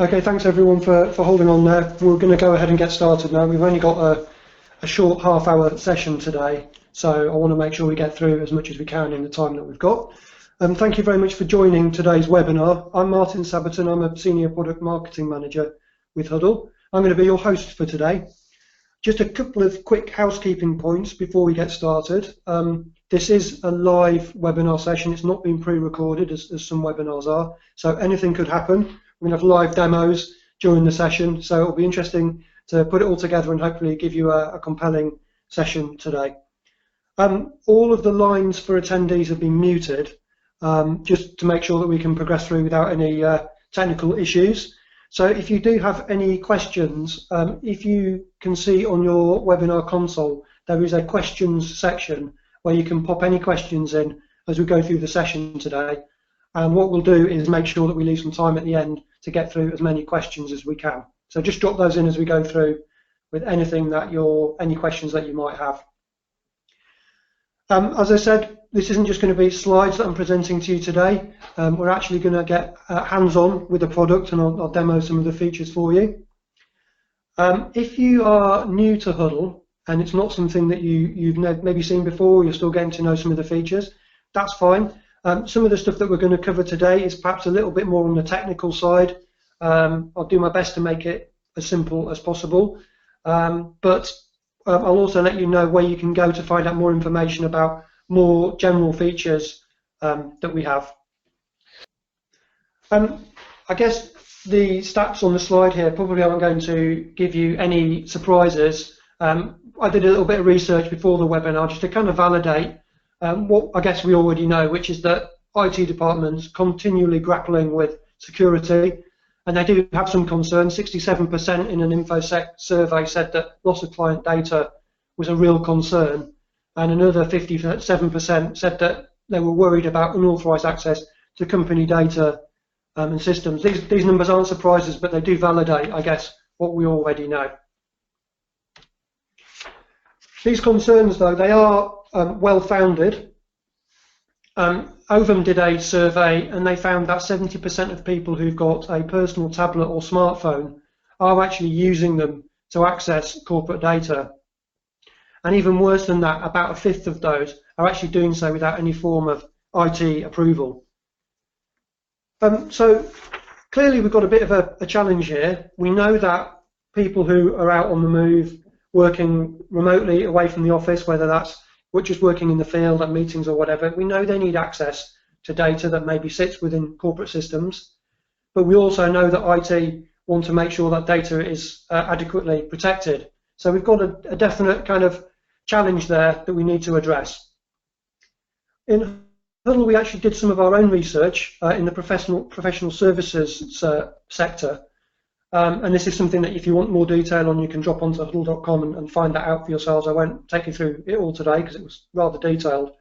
Okay, thanks everyone for holding on there. We're going to go ahead and get started now. We've only got a short half-hour session today, so I want to make sure we get through as much as we can in the time that we've got. Thank you very much for joining today's webinar. I'm Martin Saberton. I'm a Senior Product Marketing Manager with Huddle. I'm going to be your host for today. Just a couple of quick housekeeping points before we get started. This is a live webinar session. It's not been pre-recorded as some webinars are, so anything could happen. We're going to have live demos during the session, so it'll be interesting to put it all together and hopefully give you a compelling session today. All of the lines for attendees have been muted, just to make sure that we can progress through without any technical issues. So if you do have any questions, if you can see on your webinar console, there is a questions section where you can pop any questions in as we go through the session today. And what we'll do is make sure that we leave some time at the end to get through as many questions as we can. So just drop those in as we go through with anything that any questions that you might have. As I said, this isn't just going to be slides that I'm presenting to you today. We're actually going to get hands-on with the product, and I'll demo some of the features for you. If you are new to Huddle and it's not something that you've maybe seen before, you're still getting to know some of the features, that's fine. Some of the stuff that we're going to cover today is perhaps a little bit more on the technical side. I'll do my best to make it as simple as possible, but I'll also let you know where you can go to find out more information about more general features that we have. I guess the stats on the slide here probably aren't going to give you any surprises. I did a little bit of research before the webinar just to kind of validate what I guess we already know, which is that IT departments continually grappling with security, and they do have some concerns. 67% in an InfoSec survey said that loss of client data was a real concern, and another 57% said that they were worried about unauthorized access to company data and systems. These numbers aren't surprises, but they do validate, I guess, what we already know. These concerns, though, they are well-founded. Ovum did a survey and they found that 70% of people who've got a personal tablet or smartphone are actually using them to access corporate data. And even worse than that, about a fifth of those are actually doing so without any form of IT approval. So clearly we've got a bit of a challenge here. We know that people who are out on the move, working remotely away from the office, whether that's just working in the field at meetings or whatever, we know they need access to data that maybe sits within corporate systems, but we also know that IT want to make sure that data is adequately protected. So we've got a definite kind of challenge there that we need to address. In Huddle, we actually did some of our own research in the professional services sector. And this is something that if you want more detail on, you can drop onto huddle.com and find that out for yourselves. I won't take you through it all today because it was rather detailed.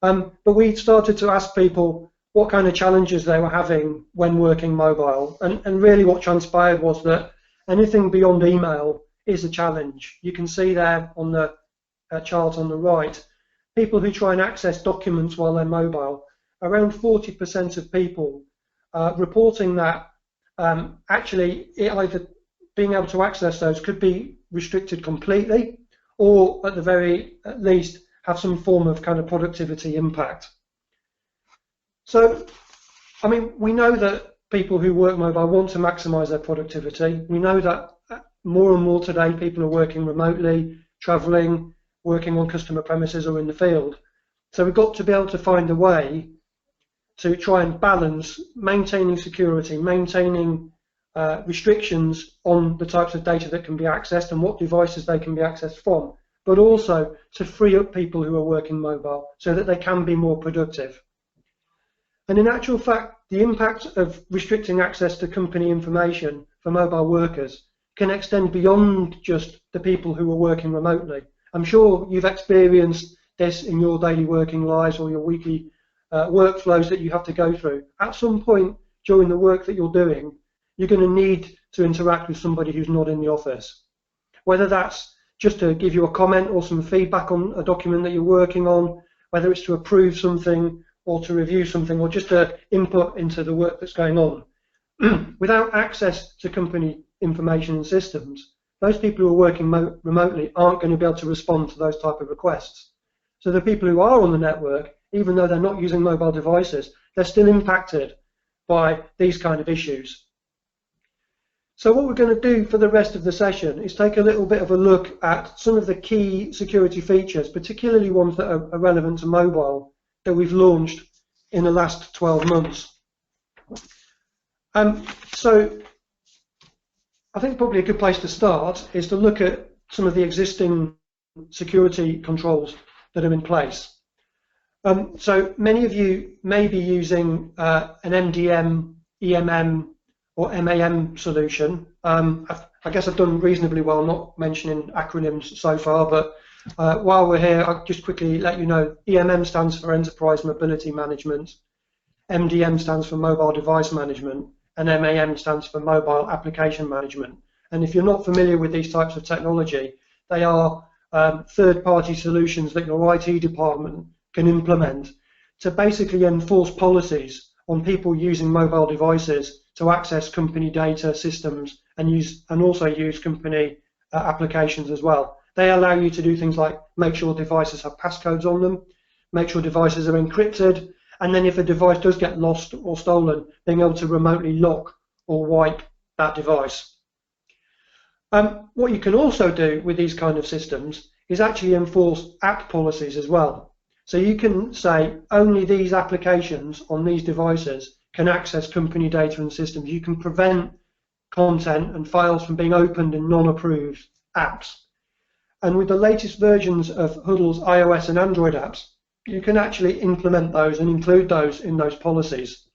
But we started to ask people what kind of challenges they were having when working mobile. And really what transpired was that anything beyond email is a challenge. You can see there on the chart on the right, people who try and access documents while they're mobile, around 40% of people reporting that actually either being able to access those could be restricted completely, or at the very least have some form of kind of productivity impact. So, I mean, we know that people who work mobile want to maximize their productivity. We know that more and more today people are working remotely, traveling, working on customer premises or in the field. So we've got to be able to find a way to try and balance maintaining security, maintaining restrictions on the types of data that can be accessed and what devices they can be accessed from, but also to free up people who are working mobile so that they can be more productive. And in actual fact, the impact of restricting access to company information for mobile workers can extend beyond just the people who are working remotely. I'm sure you've experienced this in your daily working lives or your weekly workflows that you have to go through. At some point during the work that you're doing, you're going to need to interact with somebody who's not in the office. Whether that's just to give you a comment or some feedback on a document that you're working on, whether it's to approve something or to review something or just to input into the work that's going on. without access to company information and systems, those people who are working remotely aren't going to be able to respond to those type of requests. So the people who are on the network, even though they're not using mobile devices, they're still impacted by these kind of issues. So what we're going to do for the rest of the session is take a little bit of a look at some of the key security features, particularly ones that are relevant to mobile, that we've launched in the last 12 months. So I think probably a good place to start is to look at some of the existing security controls that are in place. So many of you may be using an MDM, EMM, or MAM solution. I guess I've done reasonably well not mentioning acronyms so far, but while we're here, I'll just quickly let you know EMM stands for Enterprise Mobility Management, MDM stands for Mobile Device Management, and MAM stands for Mobile Application Management. And if you're not familiar with these types of technology, they are third-party solutions that your IT department can implement to basically enforce policies on people using mobile devices to access company data systems and also use company applications as well. They allow you to do things like make sure devices have passcodes on them, make sure devices are encrypted, and then if a device does get lost or stolen, being able to remotely lock or wipe that device. What you can also do with these kind of systems is actually enforce app policies as well. So you can say only these applications on these devices can access company data and systems. You can prevent content and files from being opened in non-approved apps. And with the latest versions of Huddle's iOS and Android apps, you can actually implement those and include those in those policies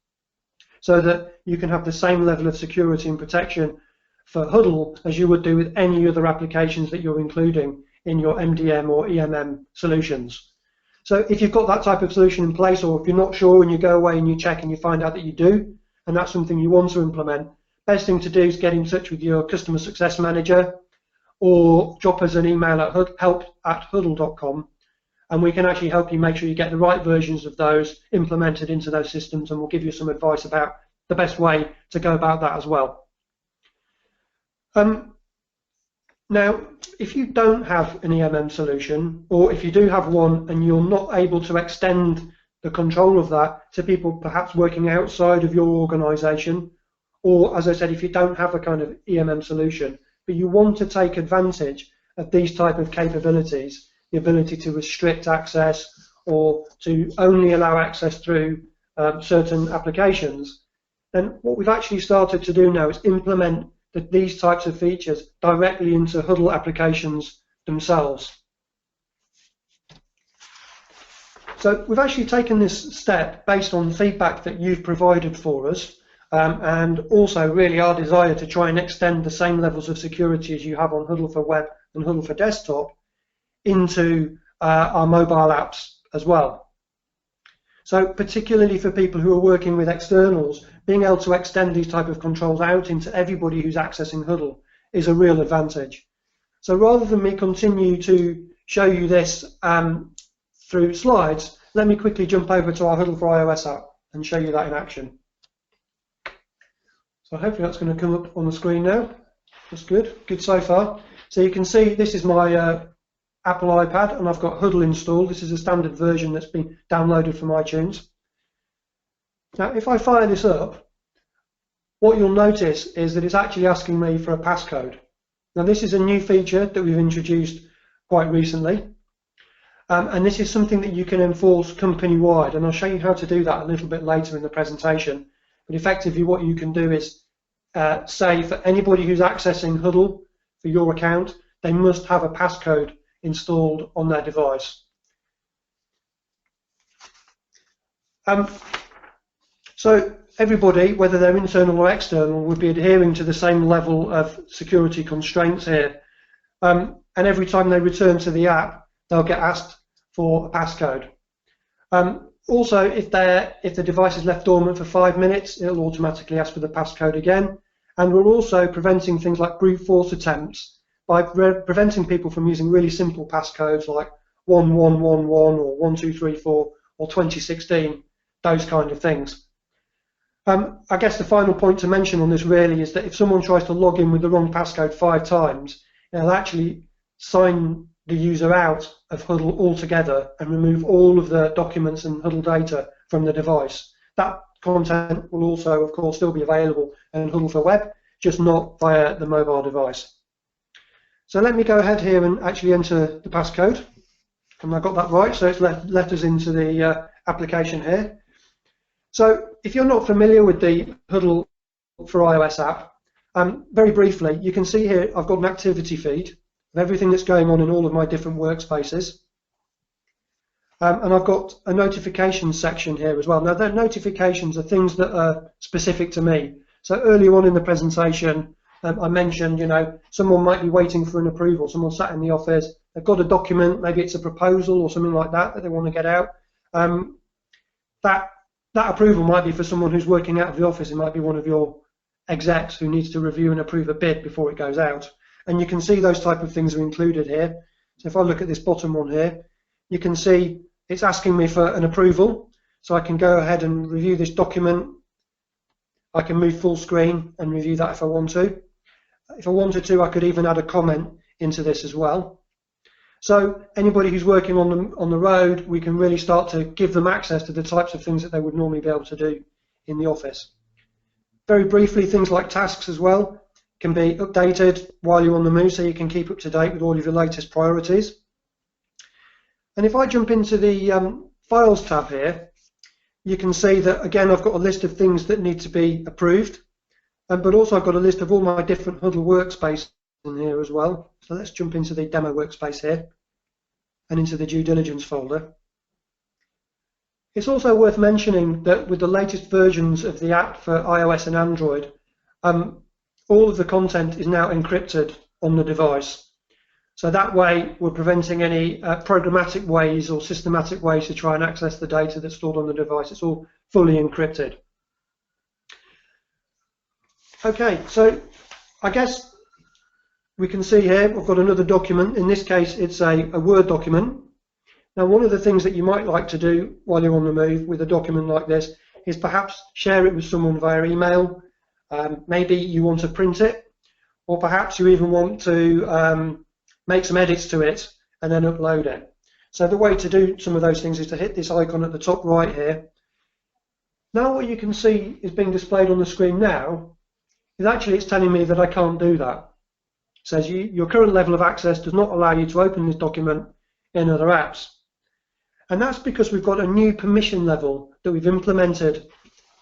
so that you can have the same level of security and protection for Huddle as you would do with any other applications that you're including in your MDM or EMM solutions. So if you've got that type of solution in place, or if you're not sure and you go away and you check and you find out that you do, and that's something you want to implement, best thing to do is get in touch with your customer success manager or drop us an email at help@huddle.com, and we can actually help you make sure you get the right versions of those implemented into those systems, and we'll give you some advice about the best way to go about that as well. Now, if you don't have an EMM solution, or if you do have one and you're not able to extend the control of that to people perhaps working outside of your organization, or as I said, if you don't have a kind of EMM solution, but you want to take advantage of these type of capabilities, the ability to restrict access or to only allow access through certain applications, then what we've actually started to do now is implement these types of features directly into Huddle applications themselves. So we've actually taken this step based on feedback that you've provided for us, and also really our desire to try and extend the same levels of security as you have on Huddle for Web and Huddle for Desktop into our mobile apps as well. So particularly for people who are working with externals, being able to extend these type of controls out into everybody who's accessing Huddle is a real advantage. So rather than me continue to show you this through slides, let me quickly jump over to our Huddle for iOS app and show you that in action. So hopefully that's going to come up on the screen now. That's good so far. So you can see this is my Apple iPad, and I've got Huddle installed. This is a standard version that's been downloaded from iTunes. Now, if I fire this up, what you'll notice is that it's actually asking me for a passcode. Now, this is a new feature that we've introduced quite recently, and this is something that you can enforce company-wide, and I'll show you how to do that a little bit later in the presentation. But effectively, what you can do is say for anybody who's accessing Huddle for your account, they must have a passcode installed on their device. So everybody, whether they're internal or external, would be adhering to the same level of security constraints here. And every time they return to the app, they'll get asked for a passcode. Also, if the device is left dormant for 5 minutes, it'll automatically ask for the passcode again. And we're also preventing things like brute force attempts by preventing people from using really simple passcodes like 1111 or 1234 or 2016, those kind of things. I guess the final point to mention on this really is that if someone tries to log in with the wrong passcode 5 times, it'll actually sign the user out of Huddle altogether and remove all of the documents and Huddle data from the device. That content will also, of course, still be available in Huddle for Web, just not via the mobile device. So let me go ahead here and actually enter the passcode. And I got that right, so it's let us into the application here. So if you're not familiar with the Huddle for iOS app, very briefly, you can see here I've got an activity feed of everything that's going on in all of my different workspaces. And I've got a notifications section here as well. Now, the notifications are things that are specific to me. So earlier on in the presentation, I mentioned, someone might be waiting for an approval. Someone sat in the office, they've got a document, maybe it's a proposal or something like that they want to get out. That approval might be for someone who's working out of the office. It might be one of your execs who needs to review and approve a bid before it goes out. And you can see those type of things are included here. So if I look at this bottom one here, you can see it's asking me for an approval. So I can go ahead and review this document. I can move full screen and review that if I want to. If I wanted to, I could even add a comment into this as well. So anybody who's working on the road, we can really start to give them access to the types of things that they would normally be able to do in the office. Very briefly, things like tasks as well can be updated while you're on the move, so you can keep up to date with all of your latest priorities. And if I jump into the Files tab here, you can see that, again, I've got a list of things that need to be approved, but also I've got a list of all my different Huddle workspaces in here as well. So let's jump into the demo workspace here and into the due diligence folder. It's also worth mentioning that with the latest versions of the app for iOS and Android, all of the content is now encrypted on the device. So that way we're preventing any programmatic ways or systematic ways to try and access the data that's stored on the device. It's all fully encrypted. Okay, so I guess we can see here we've got another document. In this case, it's a Word document. Now, one of the things that you might like to do while you're on the move with a document like this is perhaps share it with someone via email. Maybe you want to print it, or perhaps you even want to make some edits to it and then upload it. So the way to do some of those things is to hit this icon at the top right here. Now what you can see is being displayed on the screen now is actually it's telling me that I can't do that. It says your current level of access does not allow you to open this document in other apps. And that's because we've got a new permission level that we've implemented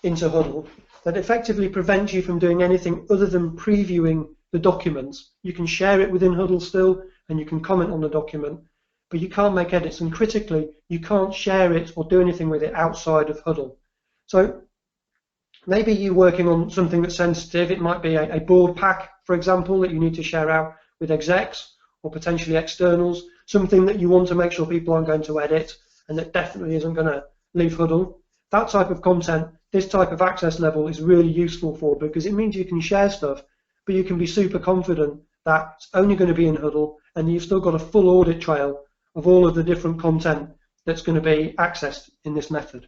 into Huddle that effectively prevents you from doing anything other than previewing the document. You can share it within Huddle still, and you can comment on the document, but you can't make edits, and critically, you can't share it or do anything with it outside of Huddle. So maybe you're working on something that's sensitive. It might be a board pack, for example, that you need to share out with execs or potentially externals, something that you want to make sure people aren't going to edit and that definitely isn't going to leave Huddle. That type of content, this type of access level is really useful for, because it means you can share stuff, but you can be super confident that it's only going to be in Huddle, and you've still got a full audit trail of all of the different content that's going to be accessed in this method.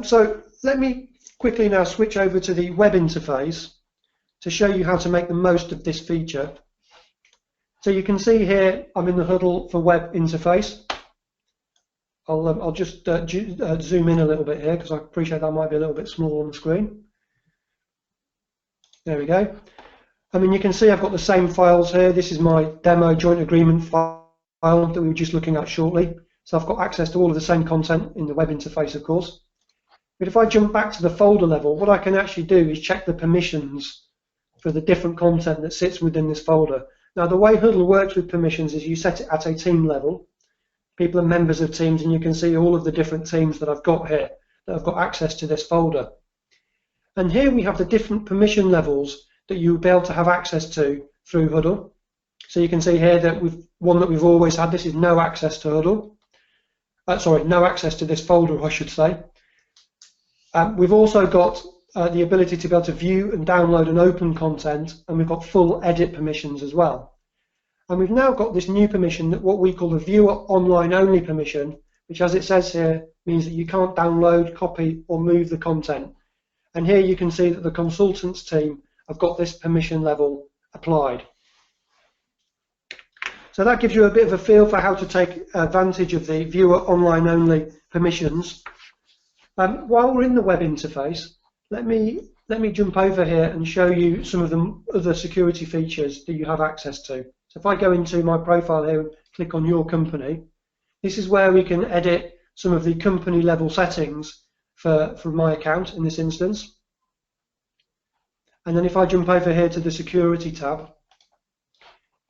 So let me quickly now switch over to the web interface to show you how to make the most of this feature. So you can see here I'm in the Huddle for Web interface. I'll just zoom in a little bit here because I appreciate that might be a little bit small on the screen. There we go. I mean, you can see I've got the same files here. This is my demo joint agreement file that we were just looking at shortly. So I've got access to all of the same content in the web interface, of course. But if I jump back to the folder level, what I can actually do is check the permissions for the different content that sits within this folder. Now, the way Huddle works with permissions is you set it at a team level. People are members of teams, and you can see all of the different teams that I've got here that have got access to this folder. And here we have the different permission levels that you'll be able to have access to through Huddle. So you can see here that one that we've always had, this is no access to Huddle. Sorry, no access to this folder, I should say. We've also got the ability to be able to view and download and open content, and we've got full edit permissions as well. And we've now got this new permission, that what we call the viewer online only permission, which, as it says here, means that you can't download, copy, or move the content. And here you can see that the consultants team have got this permission level applied. So that gives you a bit of a feel for how to take advantage of the viewer online only permissions. While we're in the web interface, let me jump over here and show you some of the other security features that you have access to. So if I go into my profile here and click on your company, this is where we can edit some of the company level settings for my account in this instance. And then if I jump over here to the security tab,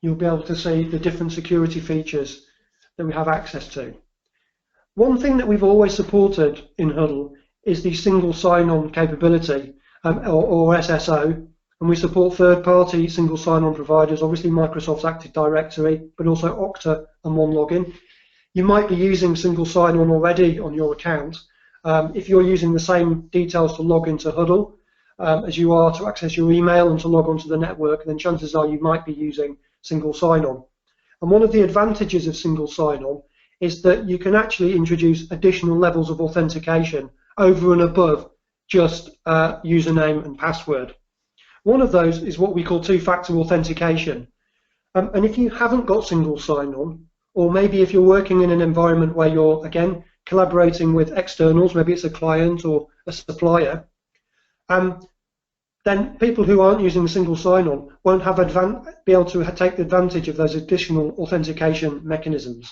you'll be able to see the different security features that we have access to. One thing that we've always supported in Huddle is the single sign-on capability, or SSO, and we support third-party single sign-on providers, obviously Microsoft's Active Directory, but also Okta and OneLogin. You might be using single sign-on already on your account. If you're using the same details to log into Huddle as you are to access your email and to log onto the network, then chances are you might be using single sign-on. And one of the advantages of single sign-on is that you can actually introduce additional levels of authentication over and above just username and password. One of those is what we call two-factor authentication. And if you haven't got single sign-on, or maybe if you're working in an environment where you're, again, collaborating with externals, maybe it's a client or a supplier, then people who aren't using single sign-on won't be able to take advantage of those additional authentication mechanisms.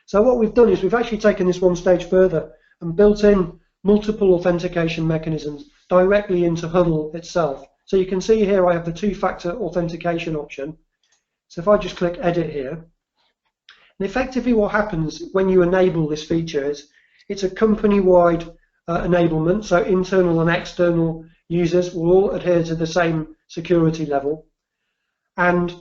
So what we've done is we've actually taken this one stage further and built in multiple authentication mechanisms directly into Huddle itself. So you can see here I have the two-factor authentication option. So if I just click edit here, and effectively what happens when you enable this feature is it's a company-wide enablement, so internal and external users will all adhere to the same security level. And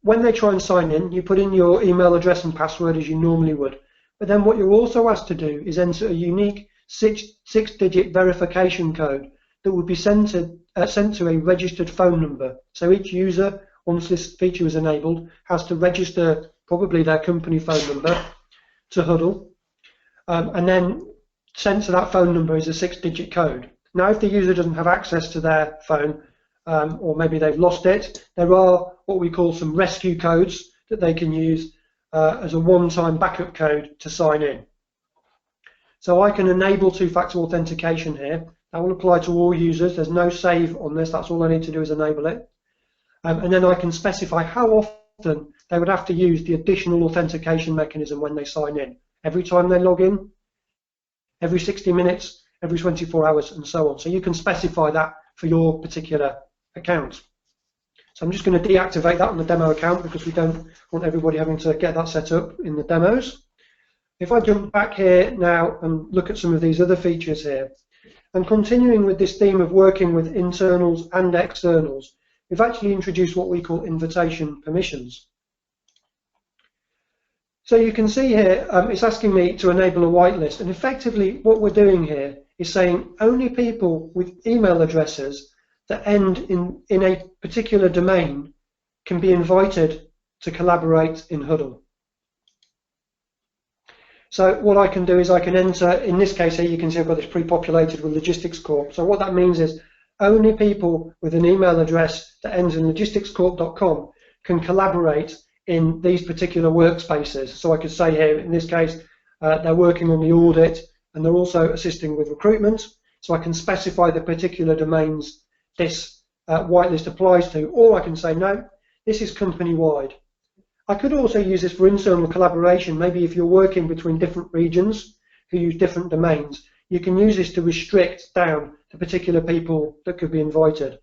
when they try and sign in, you put in your email address and password as you normally would. But then what you're also asked to do is enter a unique six-digit verification code that would be sent to a registered phone number. So each user, once this feature is enabled, has to register probably their company phone number to Huddle, and then sent to that phone number is a six-digit code. Now, if the user doesn't have access to their phone, or maybe they've lost it, there are what we call some rescue codes that they can use as a one-time backup code to sign in. So I can enable two-factor authentication here. That will apply to all users. There's no save on this. That's all I need to do is enable it. And then I can specify how often they would have to use the additional authentication mechanism when they sign in. Every time they log in, every 60 minutes, every 24 hours, and so on. So you can specify that for your particular account. So I'm just going to deactivate that on the demo account because we don't want everybody having to get that set up in the demos. If I jump back here now and look at some of these other features here, and continuing with this theme of working with internals and externals, we've actually introduced what we call invitation permissions. So you can see here, it's asking me to enable a whitelist, and effectively what we're doing here is saying only people with email addresses that end in a particular domain can be invited to collaborate in Huddle. So what I can do is I can enter, in this case here you can see I've got this pre-populated with Logistics Corp. So what that means is only people with an email address that ends in logisticscorp.com can collaborate in these particular workspaces. So I could say here, in this case, they're working on the audit and they're also assisting with recruitment. So I can specify the particular domains this whitelist applies to, or I can say, no, this is company-wide. I could also use this for internal collaboration. Maybe if you're working between different regions who use different domains, you can use this to restrict down to particular people that could be invited.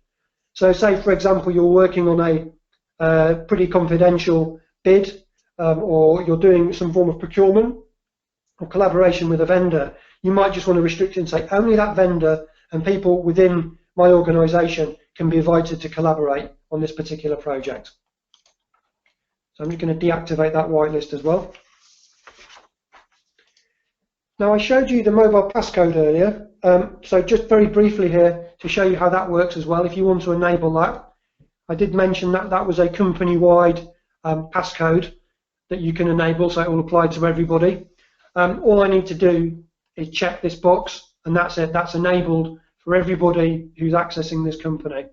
So say, for example, you're working on a pretty confidential bid, or you're doing some form of procurement or collaboration with a vendor, you might just want to restrict it and say only that vendor and people within my organisation can be invited to collaborate on this particular project. So I'm just going to deactivate that whitelist as well. Now I showed you the mobile passcode earlier, so just very briefly here to show you how that works as well. If you want to enable that, I did mention that that was a company-wide passcode that you can enable, so it will apply to everybody. All I need to do is check this box, and that's it. That's enabled for everybody who's accessing this company.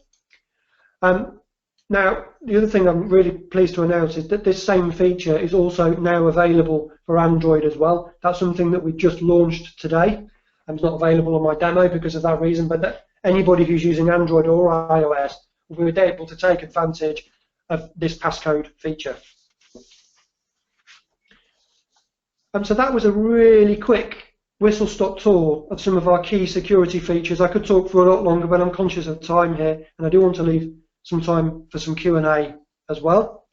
Now, the other thing I'm really pleased to announce is that this same feature is also now available for Android as well. That's something that we just launched today. It's not available on my demo because of that reason, but that anybody who's using Android or iOS will be able to take advantage of this passcode feature. So that was a really quick whistle-stop tour of some of our key security features. I could talk for a lot longer, but I'm conscious of time here, and I do want to leave some time for some Q&A as well.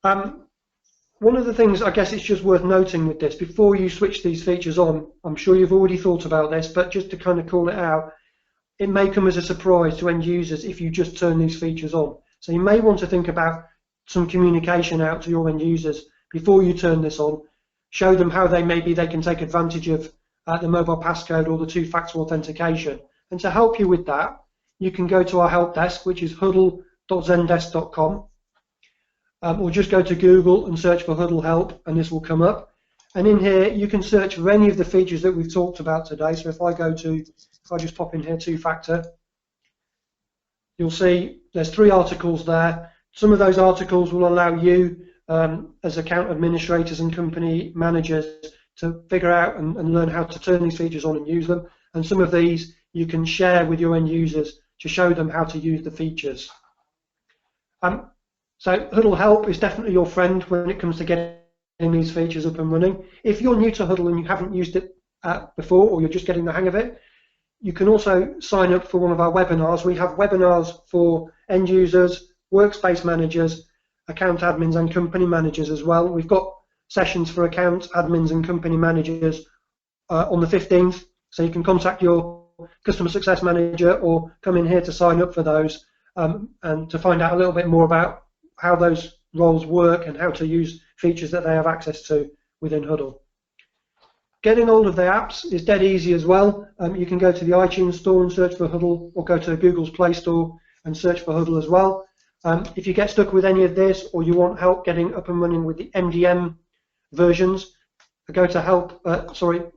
One of the things I guess it's just worth noting with this, before you switch these features on, I'm sure you've already thought about this, but just to kind of call it out, it may come as a surprise to end users if you just turn these features on. So you may want to think about some communication out to your end users before you turn this on. Show them how they can take advantage of the mobile passcode or the two-factor authentication. And to help you with that, you can go to our help desk, which is huddle.zendesk.com, or just go to Google and search for Huddle Help, and this will come up. And in here, you can search for any of the features that we've talked about today. So if I just pop in here two-factor, you'll see there's 3 articles there. Some of those articles will allow you, as account administrators and company managers, to figure out and learn how to turn these features on and use them. And some of these you can share with your end users to show them how to use the features. So Huddle Help is definitely your friend when it comes to getting these features up and running. If you're new to Huddle and you haven't used it before, or you're just getting the hang of it, you can also sign up for one of our webinars. We have webinars for end users, workspace managers, account admins and company managers as well. We've got sessions for account admins and company managers on the 15th, so you can contact your customer success manager or come in here to sign up for those and to find out a little bit more about how those roles work and how to use features that they have access to within Huddle. Getting hold of the apps is dead easy as well. You can go to the iTunes store and search for Huddle, or go to Google's Play Store and search for Huddle as well. If you get stuck with any of this, or you want help getting up and running with the MDM versions, go to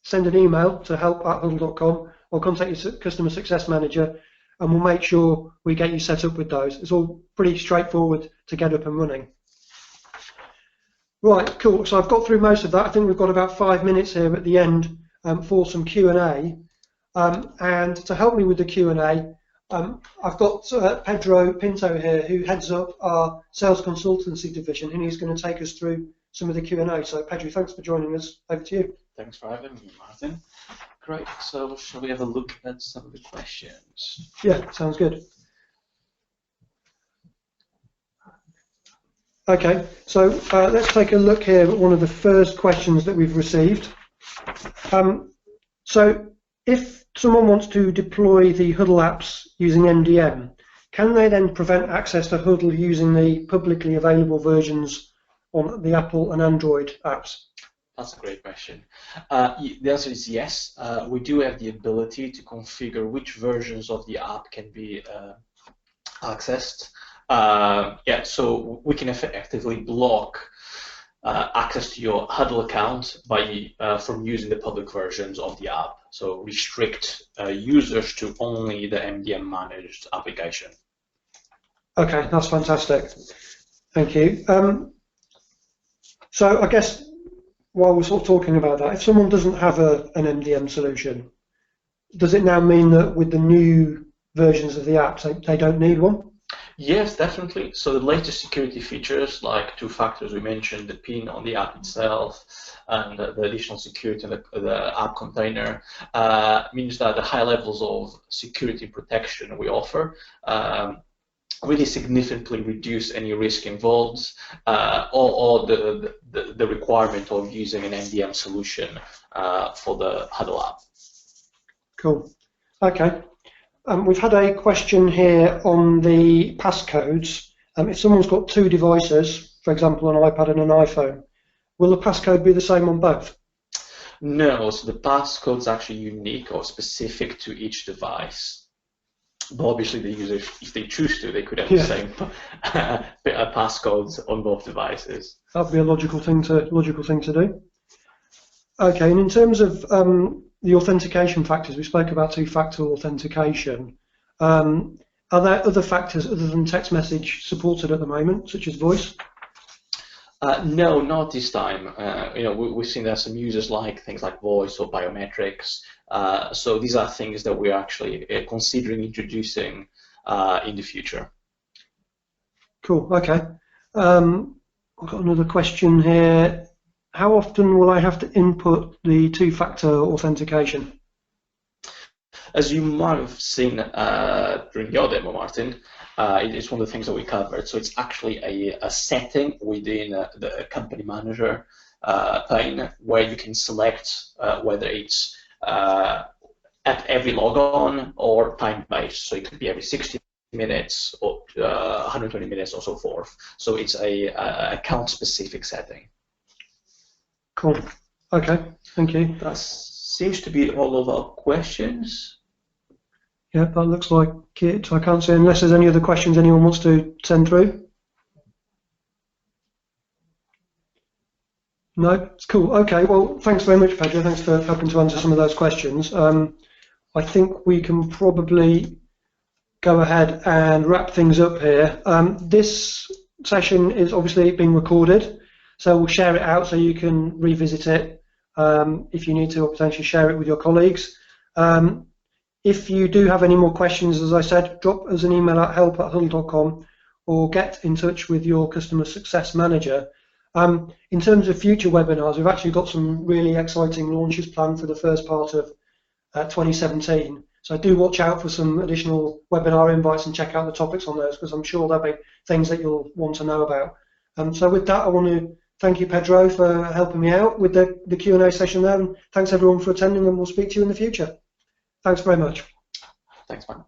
send an email to help@huddle.com or contact your customer success manager, and we'll make sure we get you set up with those. It's all pretty straightforward to get up and running. Right, cool. So I've got through most of that. I think we've got about 5 minutes here at the end for some Q&A. And to help me with the Q&A, I've got Pedro Pinto here, who heads up our sales consultancy division, and he's going to take us through some of the Q&A. So Pedro, thanks for joining us. Over to you. Thanks for having me, Martin. Great. So shall we have a look at some of the questions? Yeah, sounds good. Okay, so let's take a look here at one of the first questions that we've received. So if someone wants to deploy the Huddle apps using MDM, can they then prevent access to Huddle using the publicly available versions on the Apple and Android apps? That's a great question. The answer is yes. We do have the ability to configure which versions of the app can be accessed. Yeah, so we can effectively block access to your Huddle account by from using the public versions of the app. So restrict users to only the MDM managed application. Okay, that's fantastic. Thank you. So I guess while we're sort of talking about that, if someone doesn't have an MDM solution, does it now mean that with the new versions of the app, they don't need one? Yes, definitely. So the latest security features, like 2 factors we mentioned, the PIN on the app itself, and the additional security in the app container, means that the high levels of security protection we offer really significantly reduce any risk involved, or the requirement of using an MDM solution for the Huddle app. Cool. Okay. We've had a question here on the passcodes. If someone's got 2 devices, for example, an iPad and an iPhone, will the passcode be the same on both? No, so the passcode is actually unique or specific to each device. But obviously, the user, if they choose to, they could have the same passcodes on both devices. That'd be a logical thing to do. Okay, and in terms of the authentication factors, we spoke about two-factor authentication. Are there other factors other than text message supported at the moment, such as voice? No, not this time. We've seen that some users like things like voice or biometrics. So these are things that we're actually considering introducing in the future. Cool. Okay. I've got another question here. How often will I have to input the two-factor authentication? As you might have seen during your demo, Martin, it's one of the things that we covered. So it's actually a setting within the company manager pane where you can select whether it's at every logon or time-based. So it could be every 60 minutes or 120 minutes or so forth. So it's a account-specific setting. Cool. Okay. Thank you. That seems to be all of our questions. Yeah, that looks like it. I can't see unless there's any other questions anyone wants to send through. No, it's cool. Okay, well, thanks very much, Pedro. Thanks for helping to answer some of those questions. I think we can probably go ahead and wrap things up here. This session is obviously being recorded, so we'll share it out so you can revisit it if you need to, or potentially share it with your colleagues. If you do have any more questions, as I said, drop us an email at help@huddle.com or get in touch with your customer success manager. In terms of future webinars, we've actually got some really exciting launches planned for the first part of 2017. So do watch out for some additional webinar invites and check out the topics on those, because I'm sure there'll be things that you'll want to know about. So with that, I want to thank you, Pedro, for helping me out with the Q&A session there, and thanks everyone for attending, and we'll speak to you in the future. Thanks very much. Thanks, man.